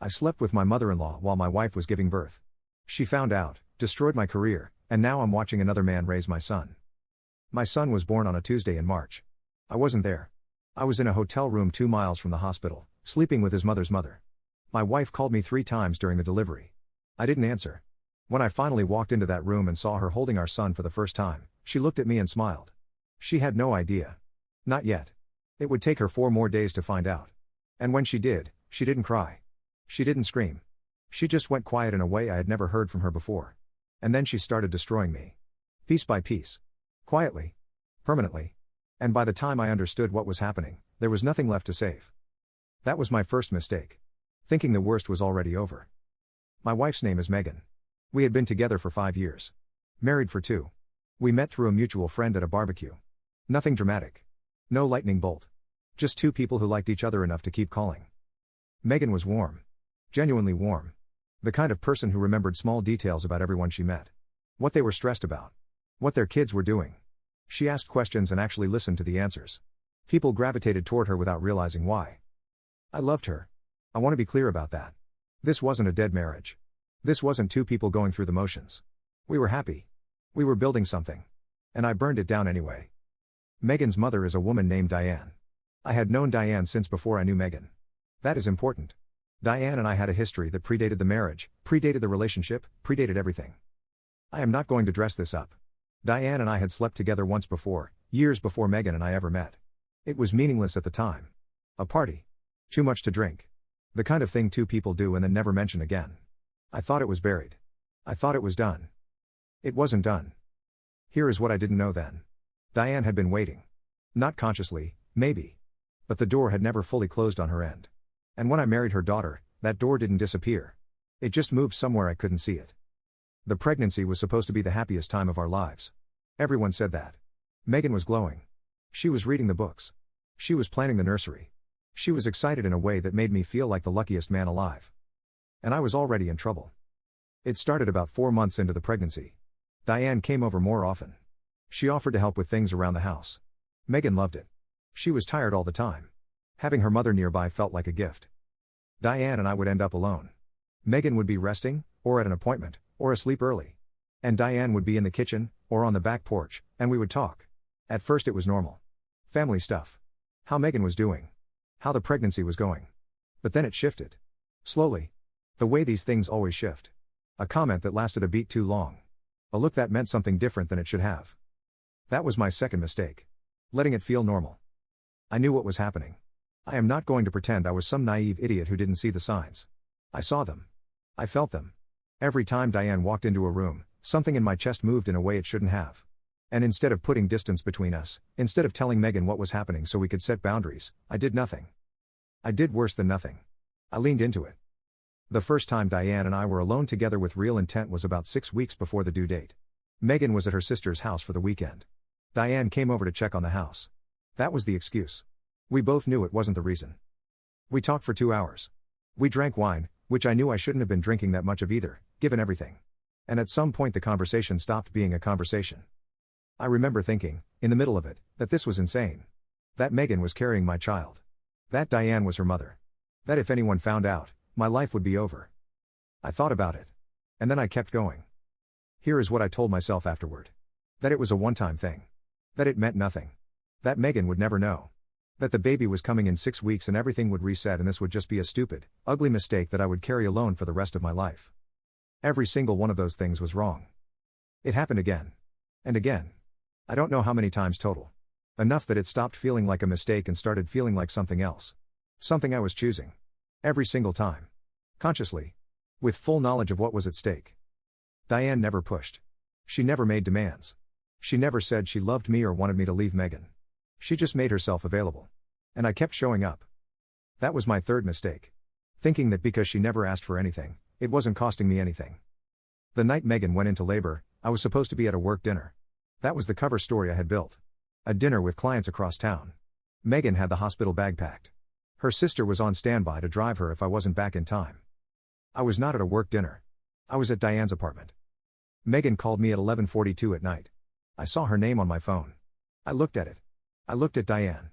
I slept with my mother-in-law while my wife was giving birth. She found out, destroyed my career, and now I'm watching another man raise my son. My son was born on a Tuesday in March. I wasn't there. I was in a hotel room 2 miles from the hospital, sleeping with his mother's mother. My wife called me 3 times during the delivery. I didn't answer. When I finally walked into that room and saw her holding our son for the first time, she looked at me and smiled. She had no idea. Not yet. It would take her 4 more days to find out. And when she did, she didn't cry. She didn't scream. She just went quiet in a way I had never heard from her before. And then she started destroying me. Piece by piece. Quietly. Permanently. And by the time I understood what was happening, there was nothing left to save. That was my first mistake. Thinking the worst was already over. My wife's name is Megan. We had been together for 5 years. Married for 2. We met through a mutual friend at a barbecue. Nothing dramatic. No lightning bolt. Just 2 people who liked each other enough to keep calling. Megan was warm. Genuinely warm. The kind of person who remembered small details about everyone she met. What they were stressed about. What their kids were doing. She asked questions and actually listened to the answers. People gravitated toward her without realizing why. I loved her. I want to be clear about that. This wasn't a dead marriage. This wasn't 2 people going through the motions. We were happy. We were building something. And I burned it down anyway. Megan's mother is a woman named Diane. I had known Diane since before I knew Megan. That is important. Diane and I had a history that predated the marriage, predated the relationship, predated everything. I am not going to dress this up. Diane and I had slept together once before, years before Megan and I ever met. It was meaningless at the time. A party. Too much to drink. The kind of thing 2 people do and then never mention again. I thought it was buried. I thought it was done. It wasn't done. Here is what I didn't know then. Diane had been waiting. Not consciously, maybe. But the door had never fully closed on her end. And when I married her daughter, that door didn't disappear. It just moved somewhere I couldn't see it. The pregnancy was supposed to be the happiest time of our lives. Everyone said that. Megan was glowing. She was reading the books. She was planning the nursery. She was excited in a way that made me feel like the luckiest man alive. And I was already in trouble. It started about 4 months into the pregnancy. Diane came over more often. She offered to help with things around the house. Megan loved it. She was tired all the time. Having her mother nearby felt like a gift. Diane and I would end up alone. Megan would be resting, or at an appointment, or asleep early. And Diane would be in the kitchen, or on the back porch, and we would talk. At first it was normal. Family stuff. How Megan was doing. How the pregnancy was going. But then it shifted. Slowly. The way these things always shift. A comment that lasted a beat too long. A look that meant something different than it should have. That was my second mistake. Letting it feel normal. I knew what was happening. I am not going to pretend I was some naive idiot who didn't see the signs. I saw them. I felt them. Every time Diane walked into a room, something in my chest moved in a way it shouldn't have. And instead of putting distance between us, instead of telling Megan what was happening so we could set boundaries, I did nothing. I did worse than nothing. I leaned into it. The first time Diane and I were alone together with real intent was about 6 weeks before the due date. Megan was at her sister's house for the weekend. Diane came over to check on the house. That was the excuse. We both knew it wasn't the reason. We talked for 2 hours. We drank wine, which I knew I shouldn't have been drinking that much of either, given everything. And at some point the conversation stopped being a conversation. I remember thinking, in the middle of it, that this was insane. That Megan was carrying my child. That Diane was her mother. That if anyone found out, my life would be over. I thought about it. And then I kept going. Here is what I told myself afterward. That it was a one-time thing. That it meant nothing. That Megan would never know. That the baby was coming in 6 weeks and everything would reset and this would just be a stupid, ugly mistake that I would carry alone for the rest of my life. Every single one of those things was wrong. It happened again. And again. I don't know how many times total. Enough that it stopped feeling like a mistake and started feeling like something else. Something I was choosing. Every single time. Consciously. With full knowledge of what was at stake. Diane never pushed. She never made demands. She never said she loved me or wanted me to leave Megan. She just made herself available. And I kept showing up. That was my third mistake. Thinking that because she never asked for anything, it wasn't costing me anything. The night Megan went into labor, I was supposed to be at a work dinner. That was the cover story I had built. A dinner with clients across town. Megan had the hospital bag packed. Her sister was on standby to drive her if I wasn't back in time. I was not at a work dinner. I was at Diane's apartment. Megan called me at 11:42 at night. I saw her name on my phone. I looked at it. I looked at Diane.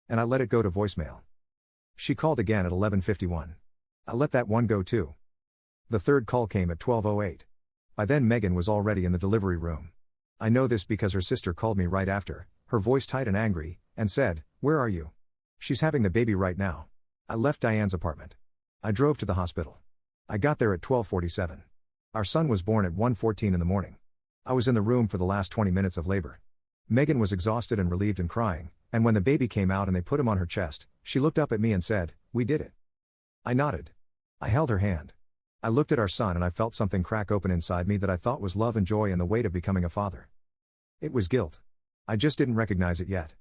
And I let it go to voicemail. She called again at 11:51. I let that one go too. The third call came at 12:08. By then Megan was already in the delivery room. I know this because her sister called me right after, her voice tight and angry, and said, "Where are you?" "She's having the baby right now." I left Diane's apartment. I drove to the hospital. I got there at 12:47. Our son was born at 1:14 in the morning. I was in the room for the last 20 minutes of labor. Megan was exhausted and relieved and crying, and when the baby came out and they put him on her chest, she looked up at me and said, "We did it." I nodded. I held her hand. I looked at our son and I felt something crack open inside me that I thought was love and joy and the weight of becoming a father. It was guilt. I just didn't recognize it yet.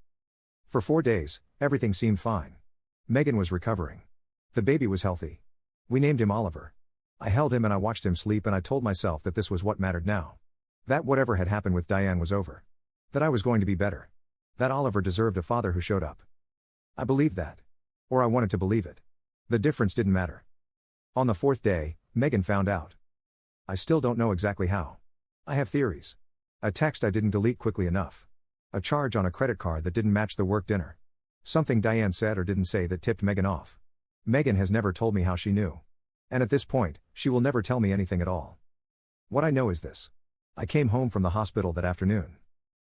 For 4 days, everything seemed fine. Megan was recovering. The baby was healthy. We named him Oliver. I held him and I watched him sleep and I told myself that this was what mattered now. That whatever had happened with Diane was over. That I was going to be better. That Oliver deserved a father who showed up. I believed that. Or I wanted to believe it. The difference didn't matter. On the 4th day, Megan found out. I still don't know exactly how. I have theories. A text I didn't delete quickly enough. A charge on a credit card that didn't match the work dinner. Something Diane said or didn't say that tipped Megan off. Megan has never told me how she knew. And at this point, she will never tell me anything at all. What I know is this. I came home from the hospital that afternoon.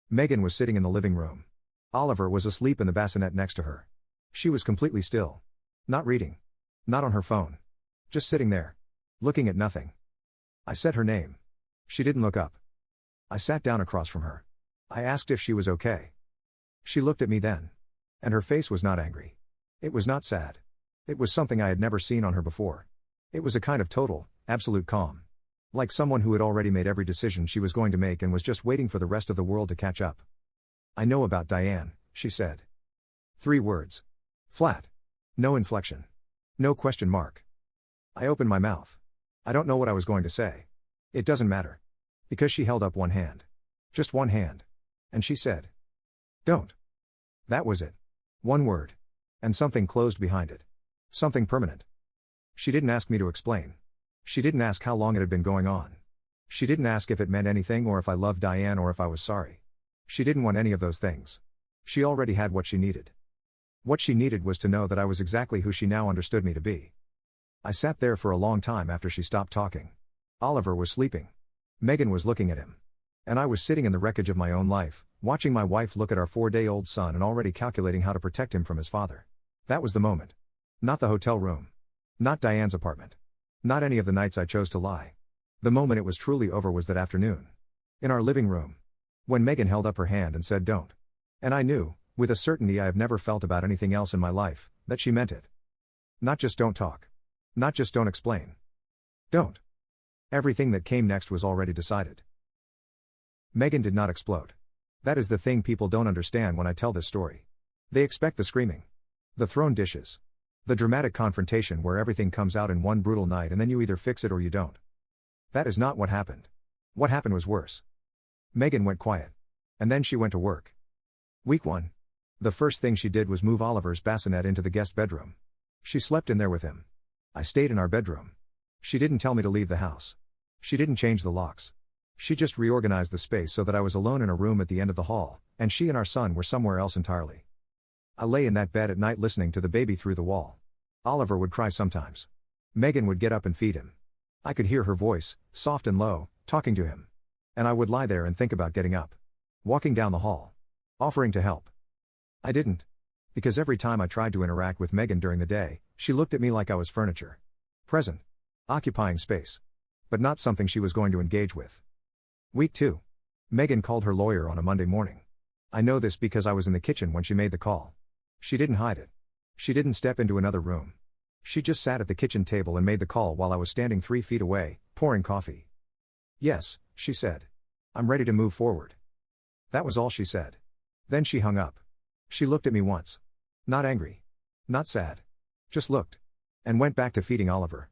Megan was sitting in the living room. Oliver was asleep in the bassinet next to her. She was completely still. Not reading. Not on her phone. Just sitting there. Looking at nothing. I said her name. She didn't look up. I sat down across from her. I asked if she was okay. She looked at me then. And her face was not angry. It was not sad. It was something I had never seen on her before. It was a kind of total, absolute calm. Like someone who had already made every decision she was going to make and was just waiting for the rest of the world to catch up. "I know about Diane," she said. 3 words. Flat. No inflection. No question mark. I opened my mouth. I don't know what I was going to say. It doesn't matter. Because she held up one hand. Just one hand. And she said, "Don't." That was it. One word. And something closed behind it. Something permanent. She didn't ask me to explain. She didn't ask how long it had been going on. She didn't ask if it meant anything or if I loved Diane or if I was sorry. She didn't want any of those things. She already had what she needed. What she needed was to know that I was exactly who she now understood me to be. I sat there for a long time after she stopped talking. Oliver was sleeping. Megan was looking at him. And I was sitting in the wreckage of my own life, watching my wife look at our 4-day-old son and already calculating how to protect him from his father. That was the moment. Not the hotel room. Not Diane's apartment. Not any of the nights I chose to lie. The moment it was truly over was that afternoon. In our living room. When Megan held up her hand and said, "Don't." And I knew, with a certainty I have never felt about anything else in my life, that she meant it. Not just don't talk. Not just don't explain. Don't. Everything that came next was already decided. Megan did not explode. That is the thing people don't understand when I tell this story. They expect the screaming. The thrown dishes. The dramatic confrontation where everything comes out in one brutal night and then you either fix it or you don't. That is not what happened. What happened was worse. Megan went quiet. And then she went to work. Week 1. The first thing she did was move Oliver's bassinet into the guest bedroom. She slept in there with him. I stayed in our bedroom. She didn't tell me to leave the house. She didn't change the locks. She just reorganized the space so that I was alone in a room at the end of the hall, and she and our son were somewhere else entirely. I lay in that bed at night listening to the baby through the wall. Oliver would cry sometimes. Megan would get up and feed him. I could hear her voice, soft and low, talking to him. And I would lie there and think about getting up. Walking down the hall. Offering to help. I didn't. Because every time I tried to interact with Megan during the day, she looked at me like I was furniture. Present. Occupying space. But not something she was going to engage with. Week 2. Megan called her lawyer on a Monday morning. I know this because I was in the kitchen when she made the call. She didn't hide it. She didn't step into another room. She just sat at the kitchen table and made the call while I was standing 3 feet away, pouring coffee. "Yes," she said. "I'm ready to move forward." That was all she said. Then she hung up. She looked at me once. Not angry. Not sad. Just looked. And went back to feeding Oliver.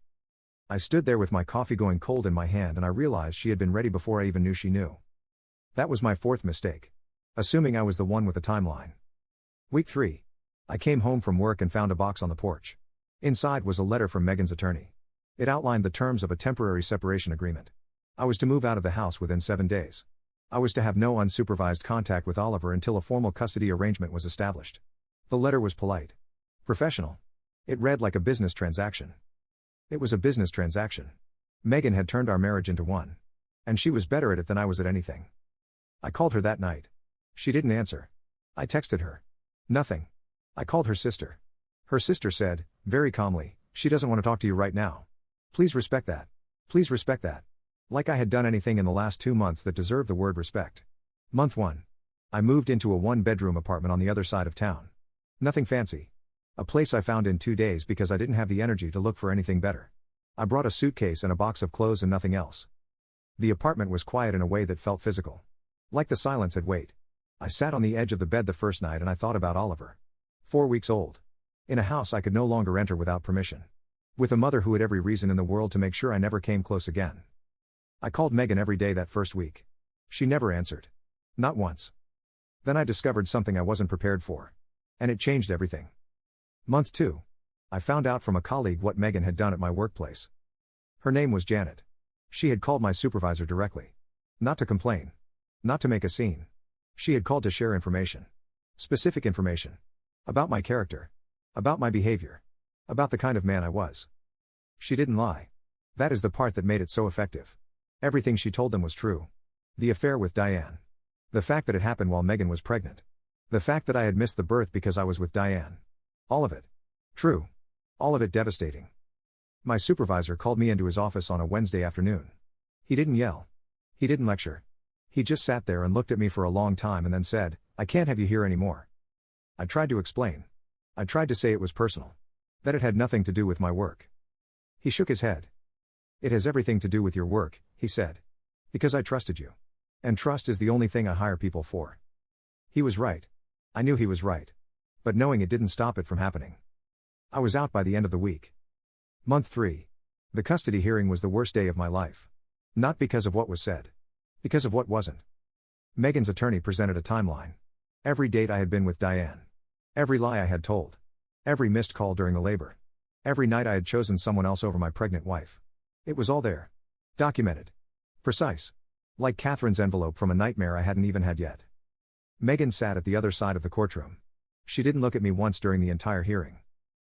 I stood there with my coffee going cold in my hand and I realized she had been ready before I even knew she knew. That was my 4th mistake. Assuming I was the one with the timeline. Week 3. I came home from work and found a box on the porch. Inside was a letter from Megan's attorney. It outlined the terms of a temporary separation agreement. I was to move out of the house within 7 days. I was to have no unsupervised contact with Oliver until a formal custody arrangement was established. The letter was polite. Professional. It read like a business transaction. It was a business transaction. Megan had turned our marriage into one. And she was better at it than I was at anything. I called her that night. She didn't answer. I texted her. Nothing. I called her sister. Her sister said, very calmly, she doesn't want to talk to you right now. Please respect that. Please respect that. Like I had done anything in the last 2 months that deserved the word respect. Month 1. I moved into a 1-bedroom apartment on the other side of town. Nothing fancy. A place I found in 2 days because I didn't have the energy to look for anything better. I brought a suitcase and a box of clothes and nothing else. The apartment was quiet in a way that felt physical. Like the silence had weight. I sat on the edge of the bed the first night and I thought about Oliver. 4 weeks old. In a house I could no longer enter without permission. With a mother who had every reason in the world to make sure I never came close again. I called Megan every day that first week. She never answered. Not once. Then I discovered something I wasn't prepared for. And it changed everything. Month 2. I found out from a colleague what Megan had done at my workplace. Her name was Janet. She had called my supervisor directly. Not to complain. Not to make a scene. She had called to share information. Specific information. About my character. About my behavior. About the kind of man I was. She didn't lie. That is the part that made it so effective. Everything she told them was true. The affair with Diane. The fact that it happened while Megan was pregnant. The fact that I had missed the birth because I was with Diane. All of it. True. All of it devastating. My supervisor called me into his office on a Wednesday afternoon. He didn't yell. He didn't lecture. He just sat there and looked at me for a long time and then said, I can't have you here anymore. I tried to explain. I tried to say it was personal. That it had nothing to do with my work. He shook his head. It has everything to do with your work, he said. Because I trusted you. And trust is the only thing I hire people for. He was right. I knew he was right. But knowing it didn't stop it from happening. I was out by the end of the week. Month 3. The custody hearing was the worst day of my life. Not because of what was said. Because of what wasn't. Megan's attorney presented a timeline. Every date I had been with Diane. Every lie I had told. Every missed call during the labor. Every night I had chosen someone else over my pregnant wife. It was all there. Documented. Precise. Like Catherine's envelope from a nightmare I hadn't even had yet. Megan sat at the other side of the courtroom. She didn't look at me once during the entire hearing.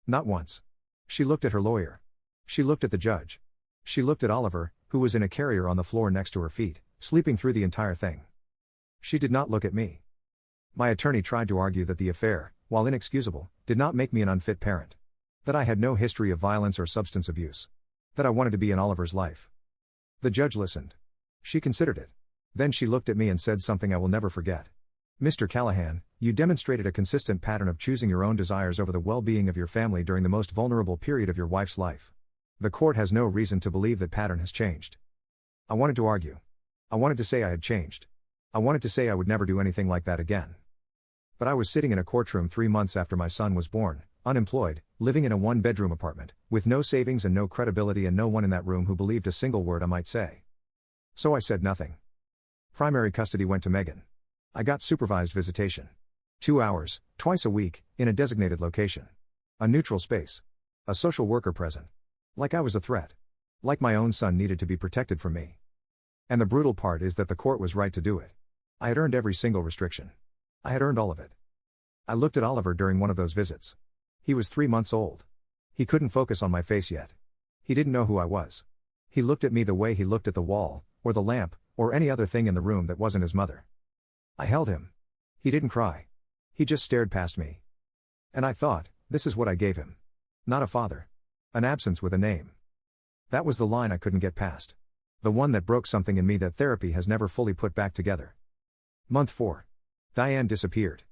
Not once. She looked at her lawyer. She looked at the judge. She looked at Oliver, who was in a carrier on the floor next to her feet, sleeping through the entire thing. She did not look at me. My attorney tried to argue that the affair, while inexcusable, did not make me an unfit parent. That I had no history of violence or substance abuse. That I wanted to be in Oliver's life. The judge listened. She considered it. Then she looked at me and said something I will never forget. Mr. Callahan, you demonstrated a consistent pattern of choosing your own desires over the well-being of your family during the most vulnerable period of your wife's life. The court has no reason to believe that pattern has changed. I wanted to argue. I wanted to say I had changed. I wanted to say I would never do anything like that again. But I was sitting in a courtroom 3 months after my son was born, unemployed, living in a 1-bedroom apartment, with no savings and no credibility and no one in that room who believed a single word I might say. So I said nothing. Primary custody went to Megan. I got supervised visitation. 2 hours, twice a week, in a designated location. A neutral space. A social worker present. Like I was a threat. Like my own son needed to be protected from me. And the brutal part is that the court was right to do it. I had earned every single restriction. I had earned all of it. I looked at Oliver during one of those visits. He was 3 months old. He couldn't focus on my face yet. He didn't know who I was. He looked at me the way he looked at the wall, or the lamp, or any other thing in the room that wasn't his mother. I held him. He didn't cry. He just stared past me. And I thought, this is what I gave him. Not a father. An absence with a name. That was the line I couldn't get past. The one that broke something in me that therapy has never fully put back together. Month 4. Diane disappeared.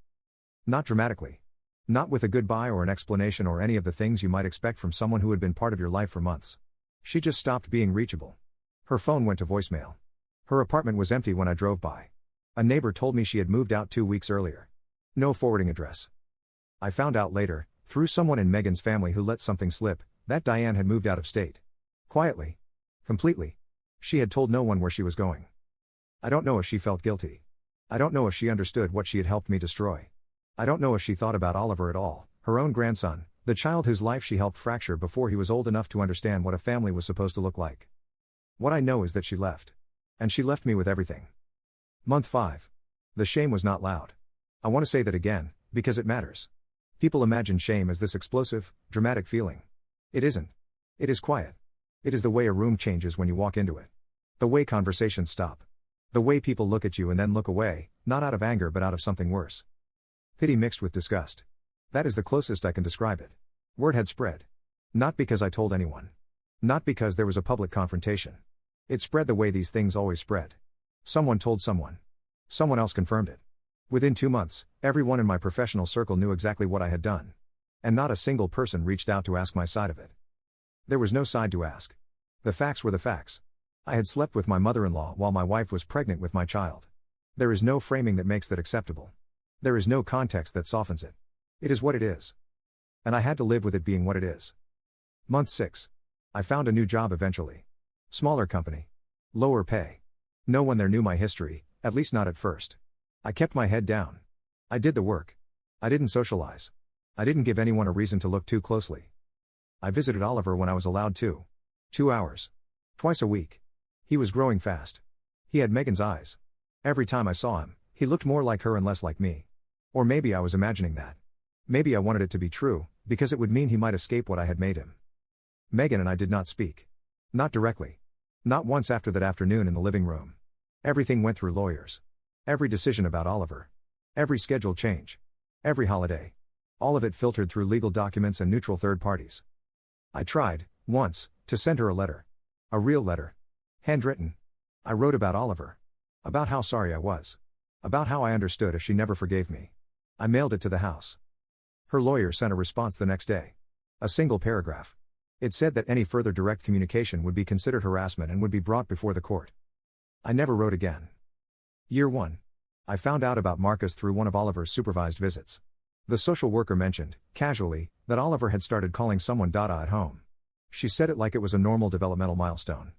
Not dramatically. Not with a goodbye or an explanation or any of the things you might expect from someone who had been part of your life for months. She just stopped being reachable. Her phone went to voicemail. Her apartment was empty when I drove by. A neighbor told me she had moved out 2 weeks earlier. No forwarding address. I found out later, through someone in Megan's family who let something slip, that Diane had moved out of state. Quietly. Completely. She had told no one where she was going. I don't know if she felt guilty. I don't know if she understood what she had helped me destroy. I don't know if she thought about Oliver at all, her own grandson, the child whose life she helped fracture before he was old enough to understand what a family was supposed to look like. What I know is that she left. And she left me with everything. Month 5. The shame was not loud. I want to say that again, because it matters. People imagine shame as this explosive, dramatic feeling. It isn't. It is quiet. It is the way a room changes when you walk into it. The way conversations stop. The way people look at you and then look away, not out of anger but out of something worse. Pity mixed with disgust. That is the closest I can describe it. Word had spread. Not because I told anyone. Not because there was a public confrontation. It spread the way these things always spread. Someone told someone. Someone else confirmed it. Within 2 months, everyone in my professional circle knew exactly what I had done. And not a single person reached out to ask my side of it. There was no side to ask. The facts were the facts. I had slept with my mother-in-law while my wife was pregnant with my child. There is no framing that makes that acceptable. There is no context that softens it. It is what it is. And I had to live with it being what it is. Month 6. I found a new job eventually. Smaller company. Lower pay. No one there knew my history, at least not at first. I kept my head down. I did the work. I didn't socialize. I didn't give anyone a reason to look too closely. I visited Oliver when I was allowed to. 2 hours. Twice a week. He was growing fast. He had Megan's eyes. Every time I saw him, he looked more like her and less like me. Or maybe I was imagining that. Maybe I wanted it to be true, because it would mean he might escape what I had made him. Megan and I did not speak. Not directly. Not once after that afternoon in the living room. Everything went through lawyers. Every decision about Oliver. Every schedule change. Every holiday. All of it filtered through legal documents and neutral third parties. I tried, once, to send her a letter. A real letter. Handwritten. I wrote about Oliver. About how sorry I was. About how I understood if she never forgave me. I mailed it to the house. Her lawyer sent a response the next day. A single paragraph. It said that any further direct communication would be considered harassment and would be brought before the court. I never wrote again. Year 1. I found out about Marcus through one of Oliver's supervised visits. The social worker mentioned, casually, that Oliver had started calling someone Dada at home. She said it like it was a normal developmental milestone.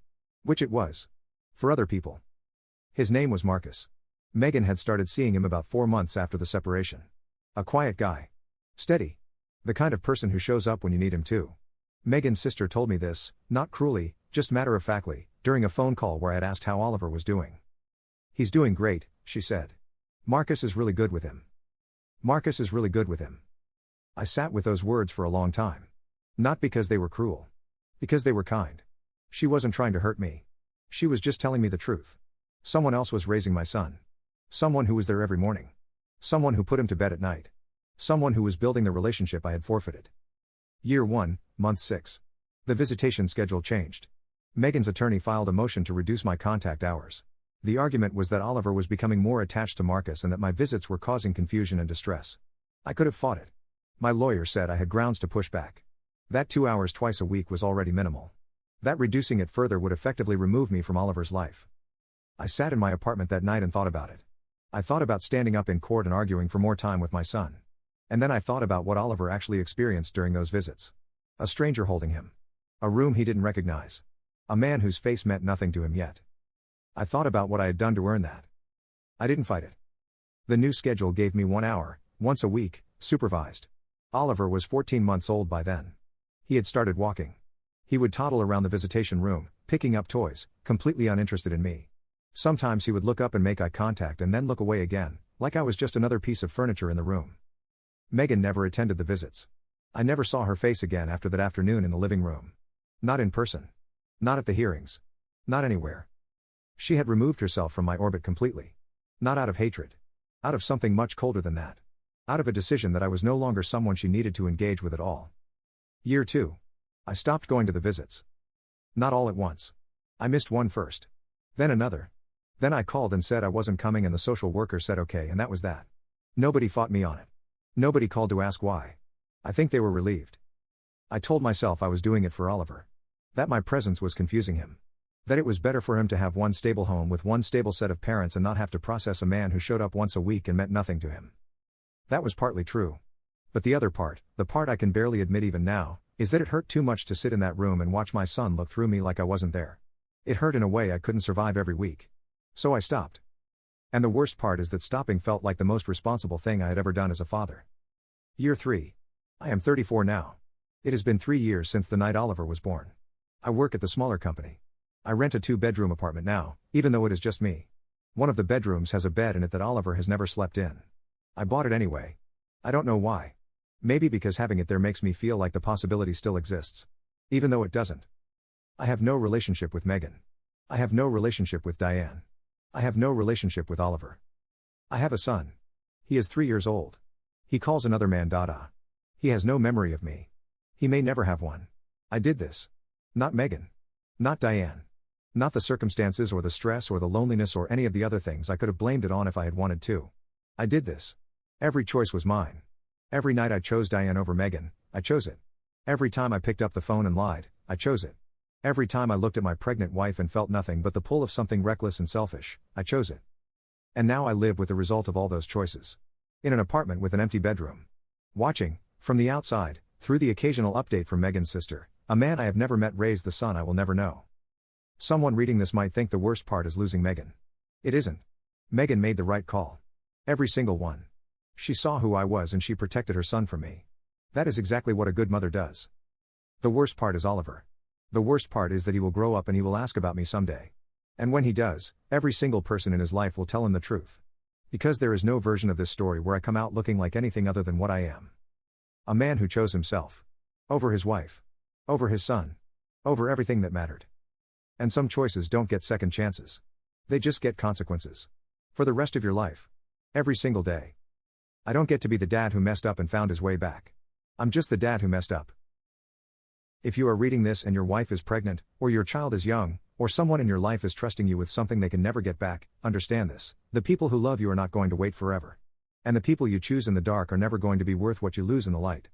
Which it was. For other people. His name was Marcus. Megan had started seeing him about 4 months after the separation. A quiet guy. Steady. The kind of person who shows up when you need him to. Megan's sister told me this, not cruelly, just matter-of-factly, during a phone call where I had asked how Oliver was doing. He's doing great, she said. Marcus is really good with him. Marcus is really good with him. I sat with those words for a long time. Not because they were cruel. Because they were kind. She wasn't trying to hurt me. She was just telling me the truth. Someone else was raising my son. Someone who was there every morning. Someone who put him to bed at night. Someone who was building the relationship I had forfeited. Year 1, month 6. The visitation schedule changed. Megan's attorney filed a motion to reduce my contact hours. The argument was that Oliver was becoming more attached to Marcus and that my visits were causing confusion and distress. I could have fought it. My lawyer said I had grounds to push back. That 2 hours twice a week was already minimal. That reducing it further would effectively remove me from Oliver's life. I sat in my apartment that night and thought about it. I thought about standing up in court and arguing for more time with my son. And then I thought about what Oliver actually experienced during those visits. A stranger holding him. A room he didn't recognize. A man whose face meant nothing to him yet. I thought about what I had done to earn that. I didn't fight it. The new schedule gave me 1 hour, once a week, supervised. Oliver was 14 months old by then. He had started walking. He would toddle around the visitation room, picking up toys, completely uninterested in me. Sometimes he would look up and make eye contact and then look away again, like I was just another piece of furniture in the room. Megan never attended the visits. I never saw her face again after that afternoon in the living room. Not in person. Not at the hearings. Not anywhere. She had removed herself from my orbit completely. Not out of hatred. Out of something much colder than that. Out of a decision that I was no longer someone she needed to engage with at all. Year 2. I stopped going to the visits. Not all at once. I missed one first. Then another. Then I called and said I wasn't coming and the social worker said okay and that was that. Nobody fought me on it. Nobody called to ask why. I think they were relieved. I told myself I was doing it for Oliver. That my presence was confusing him. That it was better for him to have one stable home with one stable set of parents and not have to process a man who showed up once a week and meant nothing to him. That was partly true. But the other part, the part I can barely admit even now, is that it hurt too much to sit in that room and watch my son look through me like I wasn't there. It hurt in a way I couldn't survive every week. So I stopped. And the worst part is that stopping felt like the most responsible thing I had ever done as a father. Year 3. I am 34 now. It has been 3 years since the night Oliver was born. I work at the smaller company. I rent a 2-bedroom apartment now, even though it is just me. One of the bedrooms has a bed in it that Oliver has never slept in. I bought it anyway. I don't know why. Maybe because having it there makes me feel like the possibility still exists. Even though it doesn't. I have no relationship with Megan. I have no relationship with Diane. I have no relationship with Oliver. I have a son. He is 3 years old. He calls another man Dada. He has no memory of me. He may never have one. I did this. Not Megan. Not Diane. Not the circumstances or the stress or the loneliness or any of the other things I could have blamed it on if I had wanted to. I did this. Every choice was mine. Every night I chose Diane over Megan, I chose it. Every time I picked up the phone and lied, I chose it. Every time I looked at my pregnant wife and felt nothing but the pull of something reckless and selfish, I chose it. And now I live with the result of all those choices. In an apartment with an empty bedroom. Watching, from the outside, through the occasional update from Megan's sister, a man I have never met raise the son I will never know. Someone reading this might think the worst part is losing Megan. It isn't. Megan made the right call. Every single one. She saw who I was and she protected her son from me. That is exactly what a good mother does. The worst part is Oliver. The worst part is that he will grow up and he will ask about me someday. And when he does, every single person in his life will tell him the truth. Because there is no version of this story where I come out looking like anything other than what I am. A man who chose himself. Over his wife. Over his son. Over everything that mattered. And some choices don't get second chances. They just get consequences. For the rest of your life. Every single day. I don't get to be the dad who messed up and found his way back. I'm just the dad who messed up. If you are reading this and your wife is pregnant, or your child is young, or someone in your life is trusting you with something they can never get back, understand this: the people who love you are not going to wait forever. And the people you choose in the dark are never going to be worth what you lose in the light.